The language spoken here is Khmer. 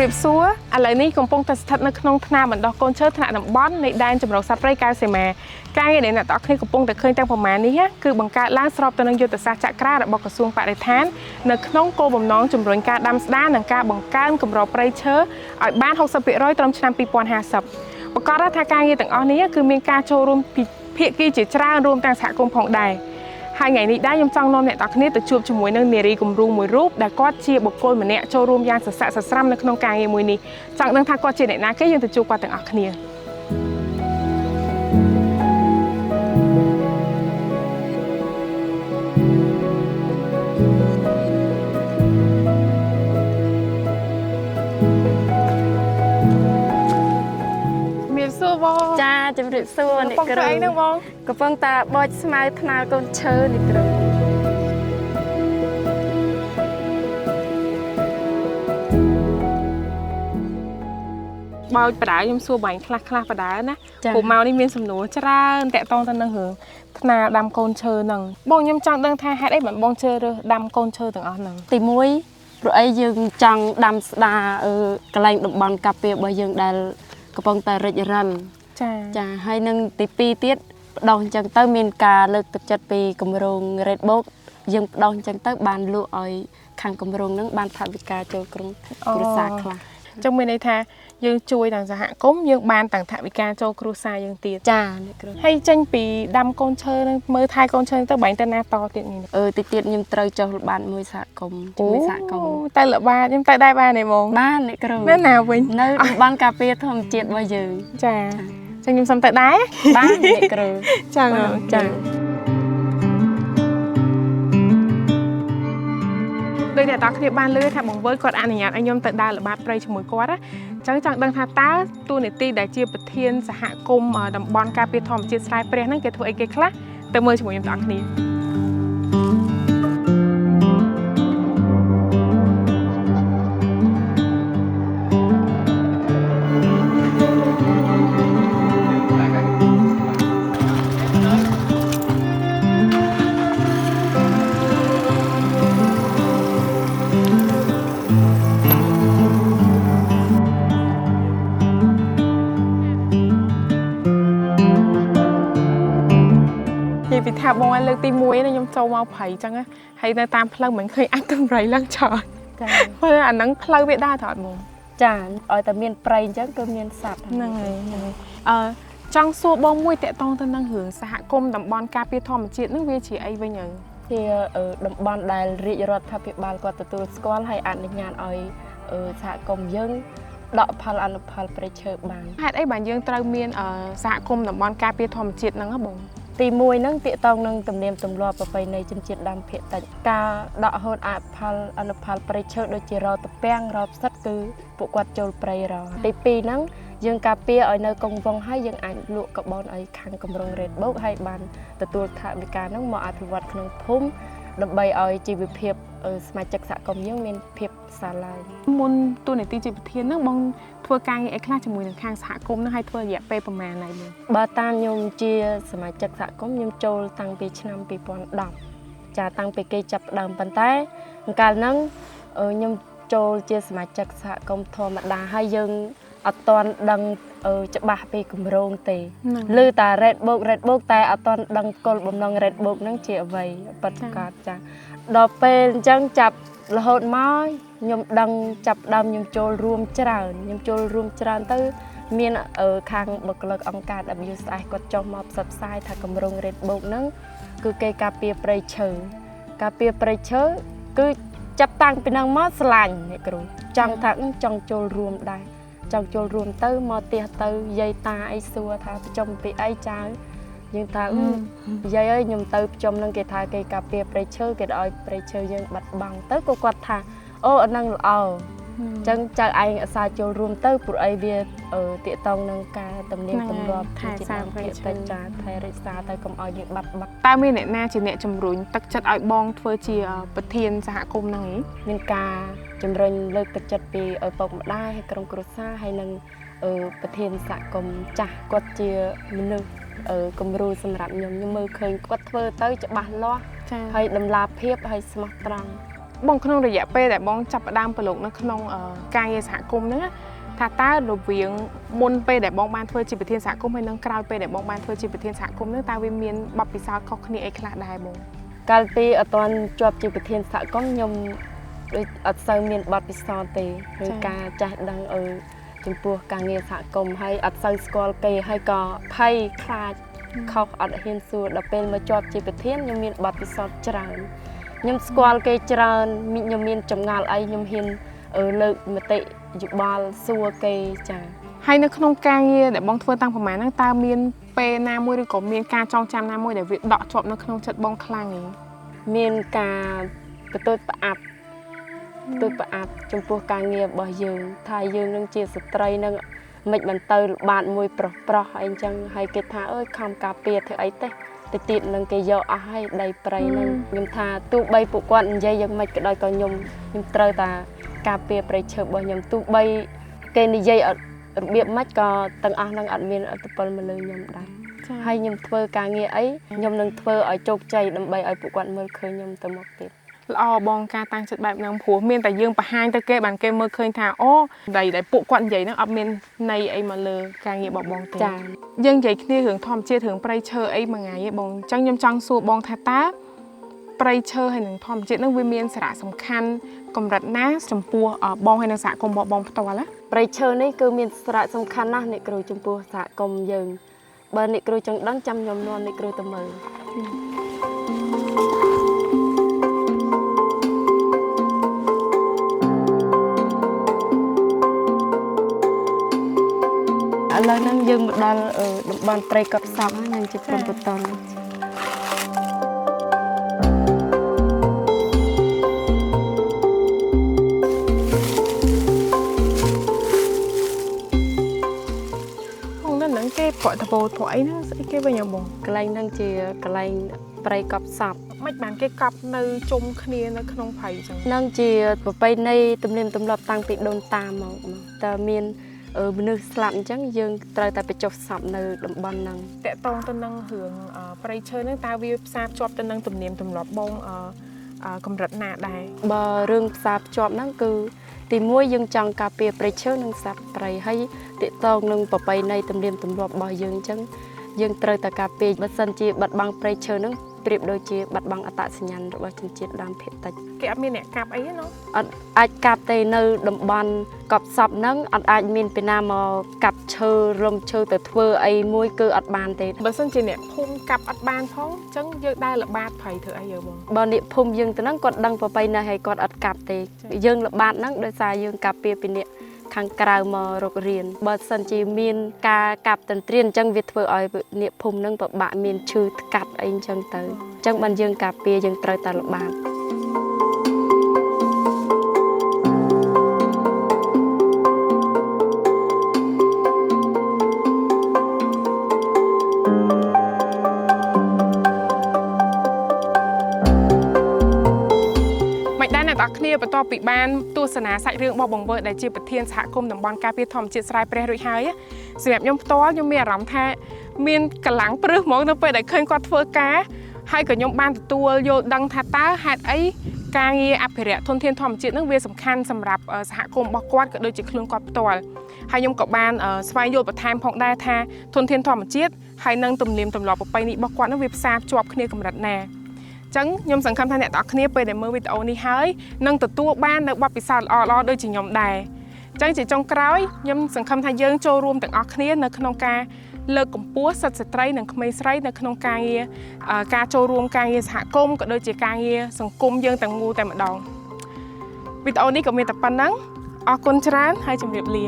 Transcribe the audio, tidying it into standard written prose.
รีบซัวอะไรนี่กำปงตัดทัดนักน้องธนาเหมือนดอกโกนเชิดธนาดำบอนในแดนจำลองซับไรกายเสมาการเงินเนี่ยตอนนี้กำปงแต่เคยแต่ประมาณนี้คือบังการล้างสอบตัวนักยุทธศาสตร์จักราบอกกระทรวงปฏิทานนักน้องโกบ่มน้องจำลองการดำด้านหนังการบังการกำรอไรเชิดอ่อยบ้าน60%ตรมชนปีปอน50ประกอบรัฐการเงินต่างอันนี้คือมีการโชว์รวมเพียกีจิตรารวมต่างสากลของใดhai ngàyนี้ได้ยมจังนอมเนี่ยตอนนี้ตัวจูบจมวยนั่งเนรีกุมรูมวยรูปได้ก็เชียร์บุคคลเหมือนเนี่ยโชว์รวมยางสัสสรำในขนมกลางเงยมวยนี้จังนั่งทางก็เชียร์เนี่ยนะก็ยังตัวจูบกว่าต่างอักเนียจ้าจำริดส่วนนี่กระไรกระเป๋องตาบอยสมัยธนาคารเชิญนี่กระบอยประดายยมสู้ใบคลาประดานะผมเมานี่มีสมนุจราแต่ตองตันนังหือธนาดำโกนเชิญนังบองยมจังดังไทยให้ได้แบบบองเชิญดำโกนเชิญต่างอันนังตีมวยรอยยังจังดำสดากระไรดบบอลกาเปียบยังได้กระเป๋องตาเรจรันจะให้นั่งติปีเตี้ยดองจังเตอร์เมนกาเลิกตัดจัดปีกำรงเรดบ็อกยังดองจังเตอร์บานลูออยขังกำรงนั่งบานถาวิกาโจกรุงกรุษาคลาจังเมื่อในท่ายังช่วยต่างสหกรมยังบานต่างถาวิกาโจกรุษายังตีจ้าให้จังปีดำกอนเชอร์เมื่อไทยกอนเชอร์ตั้งใบแต่หน้าต่อติดนี่ติดยังเตยโจบานมวยสหกรมมวยสหกรมแต่ละบ้านยังแต่ได้บ้านในมองบ้านนี่กรุงนั่นnàoវិញនៅบ้านกาเฟ่ធម្មជាតិរបស់យើងចាចឹងខ្ញុំសុំទៅដែរបាទអ្នកគ្រូចាចាដោយតែតគ្នាបានលឺថាបង្វិលគាត់អនុញ្ញាតឲ្យខ្ញុំទៅដើរល្បាតព្រៃជាមួយគាត់ណាចឹងចង់ដឹងថាតើតួនាទីដែលជាប្រធានសហគមន៍តំបន់ការពារធម្មជាតិស្រែព្រះហ្នឹងគេធ្វើអីគេខ្លះទៅមើលជាមួយខ្ញុំទាំងអស់គ្នាពីថាបងឲ្យលើកទី1ណាខ្ញុំចូលមកព្រៃចឹងណាហើយនៅតាមផ្លូវមិនឃើញអាចកំរៃឡើងច្រើនចាព្រោះអាហ្នឹងផ្លូវវាដែរត្រង់ហ្មងចាឲ្យតែមានព្រៃអញ្ចឹងគឺមានសត្វហ្នឹងហើយចង់សួរបងមួយតកតងទៅនឹងរឿងសហគមន៍តំបន់ការពារធម្មជាតិហ្នឹងវាជាអីវិញហើយជាតំបន់ដែលរាជរដ្ឋាភិបាលគាត់ទទួលស្គាល់ហើយអនុញ្ញាតឲ្យសហគមន៍យើងដកផលអនុផលព្រៃឈើបានហេតុអីបានយើងត្រូវមានសហគមន៍តំបន់ការពារធម្មជាតិហ្នឹងហ៎បងទី1ហ្នឹងទាក់ទងនឹងទំនៀមទម្លាប់ប្រពៃណីជនជាតិដើមភាគតិចការដកហូតអនុផលព្រៃឈើដូចជារតពាំងរបផ្សិតគឺពួកគាត់ចូលព្រៃរទី2ហ្នឹងយើងការពារឲ្យនៅកងវងហើយយើងអាចលក់កាបូនឲ្យខាងគម្រោងរ៉េតបូកហើយបានទទួលថវិកាហ្នឹងមកអភិវឌ្ឍក្នុងភូមិដើម្បីឲ្យជីវភាពសមាជិកសហគមន៍យើងមានភាពសាឡាយមុនទូនាទីជាប្រធានហ្នឹងបងធ្វើការងារអីខ្លះជាមួយនឹងខាងសហគមន៍ហ្នឹងហើយធ្វើរយៈពេលប្រហែលហើយបងបើតាមខ្ញុំជាសមាជិកសហគមន៍ខ្ញុំចូលតាំងពីឆ្នាំ2010ចាតាំងពីគេចាប់ផ្ដើមប៉ុន្តែកាលហ្នឹងខ្ញុំចូលជាសមាជិកសហគមន៍ធម្មតាហើយយើងអត់ទាន់ដឹងច្បាស់ពីគម្រោងទេឮតែ Red Book តែអត់ទាន់ដឹងគោលបំណង Red Book ហ្នឹងជាអ្វីពិតប្រាកដចាដល់ពេលអញ្ចឹងចាប់រហូតមកខ្ញុំដឹងចាប់ដើមខ្ញុំចូលរួមច្រើនទៅមានខាងបុគ្គលិកអង្គការ WSI គាត់ចុះមកផ្សព្វផ្សាយថាគម្រោង Red Book ហ្នឹងគឺគេការពារព្រៃឈើគឺចាប់តាំងពីហ្នឹងមកស្រឡាញ់អ្នកគ្រូចង់ថាចង់ចូលរួមដែរចង់ចូលរួមទៅមកផ្ទះទៅយាយតាអីសួរថាប្រជុំពីអីចៅយើងថាយាយអើយខ្ញុំទៅប្រជុំនឹងគេថាគេការពារព្រៃឈើគេឲ្យព្រៃឈើយើងបាត់បង់ទៅក៏គាត់ថាអូអាហ្នឹងល្អអញ្ចឹងចៅឯងអាសាចូលរួមទៅព្រោះអីវាតាកតងនឹងការទំនៀមទម្លាប់ថែសារព្រៃឈើចាថែរក្សាទៅកុំឲ្យយើងបាត់បង់តើមានអ្នកណាជាអ្នកជំរុញទឹកចិត្តឲ្យបងធ្វើជាប្រធានសហគមន៍ហ្នឹងមានការជំរុញលើកទឹកចិត្តពីឪពុកម្ដាយហើយក្រុមគ្រួសារហើយនឹងប្រធានសហគមន៍ចាស់គាត់ជាមនុស្សគំរូសម្រាប់ខ្ញុំមើលឃើញគាត់ធ្វើទៅច្បាស់លាស់ហើយតម្លាភាពហើយស្មោះត្រង់ បងក្នុងរយៈពេលដែលបងចាប់ផ្ដើមប្រឡូកនៅក្នុងការងារសហគមន៍ហ្នឹងថាតើរវាងមុនពេលដែលបងបានធ្វើជាប្រធានសហគមន៍ហើយនឹងក្រោយពេលដែលបងបានធ្វើជាប្រធានសហគមន៍ហ្នឹងតើវាមានបទពិសោធន៍ខុសគ្នាអីខ្លះដែរបងកាលពីអត់ទាន់ជាប់ជាប្រធានសហគមន៍ខ្ញុំដូចអត់សូវមានបទពិសោធន៍ទេឬការចាស់ដឹងចំពោះការងារសហគមន៍ហើយអត់សូវស្គាល់គេហើយក៏ភ័យខ្លាចខុសអត់ហ៊ានសួរដល់ពេលមកជាប់ជាប្រធានខ្ញុំមានបទពិសោធន៍ច្រើនខ្ញុំស្គាល់គេច្រើនខ្ញុំមានចម្ងល់អីខ្ញុំហ៊ានលើកមតិយោបល់សួរគេចា៎ហើយនៅក្នុងការងារដែលបងធ្វើតាំងប្រហែលហ្នឹងតើមានពេលណាមួយឬក៏មានការចងចាំណាមួយដែលវាដកជាប់នៅក្នុងចិត្តបងខ្លាំងទេមានការបន្ទោសផ្អាប់ចំពោះការងាររបស់យើងថាយើងនឹងជាស្ត្រីនឹងមិនបានទៅល្បាតមួយប្រុសអីចឹងហើយគេថាអើយខំការពារធ្វើអីទេទៅទៀតនឹងគេយកអស់ហើយដីព្រៃនឹងខ្ញុំថាទោះបីពួកគាត់និយាយយ៉ាងម៉េចក៏ដោយក៏ខ្ញុំត្រូវតែការពារព្រៃឈើរបស់ខ្ញុំទោះបីគេនិយាយរបៀបម៉េចក៏ទាំងអស់នឹងអត់មានអត្តពលមកលើខ្ញុំដែរហើយខ្ញុំធ្វើការងារអីខ្ញុំនឹងធ្វើឲ្យជោគជ័យដើម្បីឲ្យពួកគាត់មើលឃើញខ្ញុំទៅមុខទៀតល្អបងការតាំងចិត្តបែបហ្នឹងព្រោះមានតែយើងបង្ហាញទៅគេបានគេមើលឃើញថាអូដីដែលពួកគាត់និយាយហ្នឹងអត់មានន័យអីមកលើការងាររបស់បងទេចា៎យើងនិយាយគ្នារឿងធម្មជាតិរឿងព្រៃឈើអីមួយថ្ងៃឯងបងអញ្ចឹងខ្ញុំចង់សួរបងថាតើព្រៃឈើហើយនឹងធម្មជាតិហ្នឹងវាមានសារៈសំខាន់កម្រិតណាចំពោះបងហើយនឹងសហគមន៍របស់បងផ្ទាល់ណាព្រៃឈើនេះគឺមានសារៈសំខាន់ណាស់អ្នកគ្រូចំពោះសហគមន៍យើងបើអ្នកគ្រូចង់ដឹងចាំខ្ញុំនាំអ្នកគ្រូទៅមើលឥឡូវហ្នឹងយើងមកដល់តំបន់ព្រៃកប់សពហើយនឹងជាព្រំប្រតនហ្នឹងគេប្រក់តពោប្រក់អីហ្នឹងស្អីគេវិញបងកន្លែងហ្នឹងជាកន្លែងព្រៃកប់សពមិនបានគេកប់នៅជុំគ្នានៅក្នុងព្រៃអញ្ចឹងហ្នឹងជាប្រពៃណីទំនៀមទម្លាប់តាំងពីដូនតាមកតើមានមនុស្សស្លាប់អញ្ចឹងយើងត្រូវតែបញ្ចុះសពនៅតំបន់ហ្នឹងតកតងទៅនឹងរឿងព្រៃឈើហ្នឹងតើវាផ្សារភ្ជាប់ទៅនឹងទំនៀមទម្លាប់បងកម្រិតណាដែរបើរឿងផ្សារភ្ជាប់ហ្នឹងគឺទីមួយយើងចង់ការពារព្រៃឈើនិងសត្វព្រៃហើយតកតងនឹងប្រពៃណីទំនៀមទម្លាប់របស់យើងអញ្ចឹងយើងត្រូវតែការពារបើសិនជាបាត់បង់ព្រៃឈើហ្នឹងប្រៀបដូចជាបាត់បង់អត្តសញ្ញាណរបស់ជនជាតិដើមភាគតិចគេអត់មានអ្នកកាប់អីទេអត់អាចកាប់ទេនៅតំបន់កប់សពហ្នឹងអត់អាចមានពីណាមកកាប់ឈើរំឈើទៅធ្វើអីមួយគឺអត់បានទេបើសិនជាអ្នកភូមិកាប់អត់បានផងអញ្ចឹងយើងដើរល្បាតព្រៃធ្វើអីយើងបងបើអ្នកភូមិយើងទៅហ្នឹងគាត់ដឹងប្រពៃណីហើយគាត់អត់កាប់ទេយើងល្បាតហ្នឹងដោយសារយើងកាប់ពីអ្នកខាងក្រៅមករករៀនបើសិនជាមានការកាប់ទន្ទ្រានអញ្ចឹងវាធ្វើឲ្យអ្នកភូមិនឹងពិបាកមានឈឺថ្កាត់អីអញ្ចឹងទៅអញ្ចឹងបានយើងការពារយើងត្រូវតែល្បាតអ្នកគ្នាបន្ទាប់ពីបានទស្សនាសាច់រឿងរបស់បងវើដែលជាប្រធានសហគមន៍តំបន់ការពារធម្មជាតិស្រែព្រះរួចហើយសម្រាប់ខ្ញុំផ្ទាល់ខ្ញុំមានអារម្មណ៍ថាមានកម្លាំងព្រឹសហ្មងនៅពេលដែលឃើញគាត់ធ្វើការហើយក៏ខ្ញុំបានទទួលយល់ដឹងថាតើហេតុអីការងារអភិរក្សធនធានធម្មជាតិនឹងវាសំខាន់សម្រាប់សហគមន៍របស់គាត់ក៏ដូចជាខ្លួនគាត់ផ្ទាល់ហើយខ្ញុំក៏បានស្វែងយល់បន្ថែមផងដែរថាធនធានធម្មជាតិហើយនឹងទំនៀមទម្លាប់ប្រពៃណីរបស់គាត់នឹងវាផ្សារភ្ជាប់គ្នាកម្រិតណាចឹងខ្ញុំសង្ឃឹមថាអ្នកទាំងអស់គ្នាពេលដែលមើលវីដេអូនេះហើយនឹងទទួលបាននៅបទពិសោធន៍ល្អៗដូចជាខ្ញុំដែរចឹងជាចុងក្រោយខ្ញុំសង្ឃឹមថាយើងចូលរួមទាំងអស់គ្នានៅក្នុងការលើកកម្ពស់សិទ្ធិស្ត្រីនិងក្មេងស្រីនៅក្នុងការងារការចូលរួមការងារសហគមន៍ក៏ដូចជាការងារសង្គមយើងទាំងមូលតែម្ដងវីដេអូនេះក៏មានតែប៉ុណ្ណឹងអរគុណច្រើនហើយជម្រាបលា